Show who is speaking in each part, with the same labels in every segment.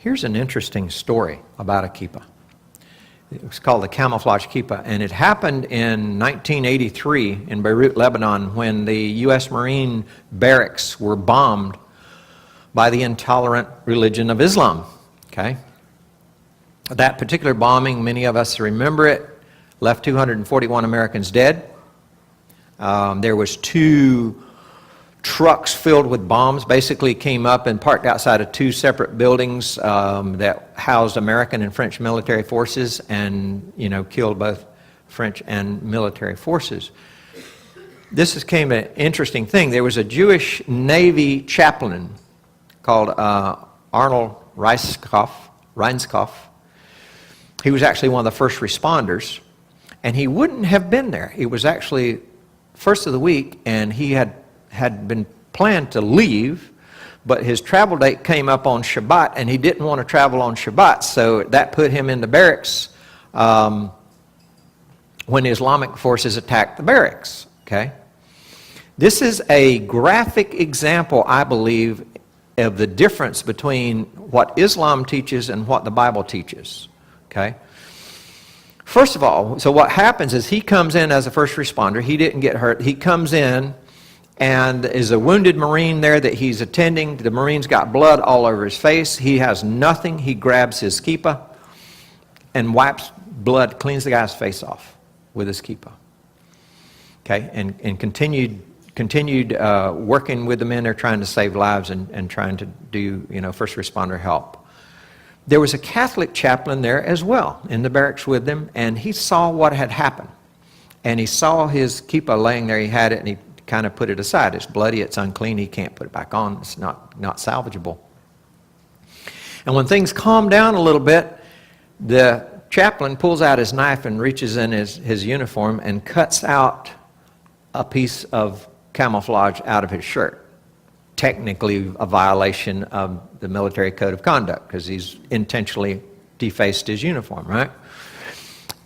Speaker 1: Here's an interesting story about a kippah. It was called the Camouflage Kippah, and it happened in 1983 in Beirut, Lebanon, when the U.S. Marine Barracks were bombed by the intolerant religion of Islam. Okay? That particular bombing, many of us remember it, left 241 Americans dead. There was 2 trucks filled with bombs, basically came up and parked outside of 2 separate buildings that housed American and French military forces, and killed both French and military forces. This became an interesting thing. There was a Jewish Navy chaplain called Arnold Reinskoff. He was actually one of the first responders, and he wouldn't have been there. He was actually first of the week, and he had been planned to leave, but his travel date came up on Shabbat, and he didn't want to travel on Shabbat, so that put him in the barracks when the Islamic forces attacked the barracks. Okay? This is a graphic example, I believe, of the difference between what Islam teaches and what the Bible teaches. Okay? First of all, so what happens is he comes in as a first responder. He didn't get hurt. He comes in and is a wounded Marine there that he's attending. The Marine's got blood all over his face. He has nothing. He grabs his kippah and wipes blood, cleans the guy's face off with his kippah. Okay, and continued working with the men there, trying to save lives and trying to do first responder help. There was a Catholic chaplain there as well in the barracks with them, and he saw what had happened. And he saw his kippah laying there. He had it, and he kind of put it aside. It's bloody, it's unclean, he can't put it back on. It's not salvageable. And when things calm down a little bit, the chaplain pulls out his knife and reaches in his uniform and cuts out a piece of camouflage out of his shirt. Technically a violation of the military code of conduct because he's intentionally defaced his uniform, right?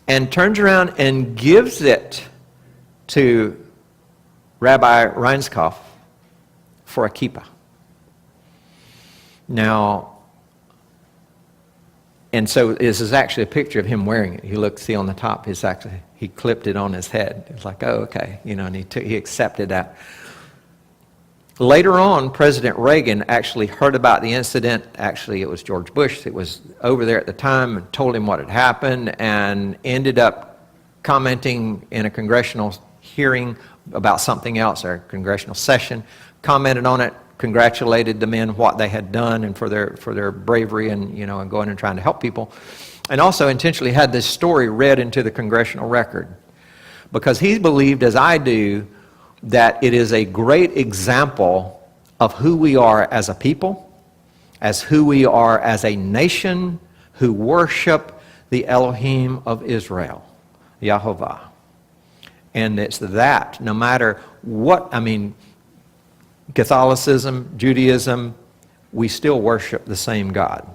Speaker 1: And turns around and gives it to Rabbi Reinskoff for a kippah. Now, and so this is actually a picture of him wearing it. You see on the top, he clipped it on his head. It's like, oh, okay, and he accepted that. Later on, President Reagan actually heard about the incident. Actually, it was George Bush that was over there at the time and told him what had happened, and ended up commenting in a congressional hearing about something else, or a congressional session, commented on it, congratulated the men what they had done and for their bravery and and going and trying to help people, and also intentionally had this story read into the congressional record because he believed, as I do, that it is a great example of who we are as a people, as who we are as a nation who worship the Elohim of Israel, Yahovah. And it's that, no matter what, Catholicism, Judaism, we still worship the same God.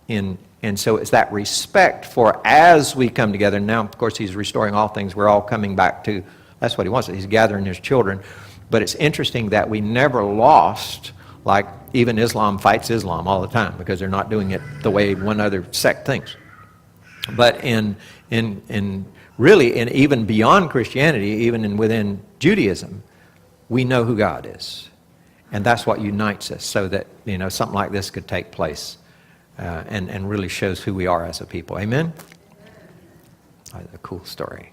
Speaker 1: And so it's that respect for as we come together. Now, of course, he's restoring all things. We're all coming back to, that's what he wants. He's gathering his children. But it's interesting that we never lost, like even Islam fights Islam all the time because they're not doing it the way one other sect thinks. But really, even beyond Christianity, even within Judaism, we know who God is. And that's what unites us, so that something like this could take place and really shows who we are as a people. Amen? A cool story.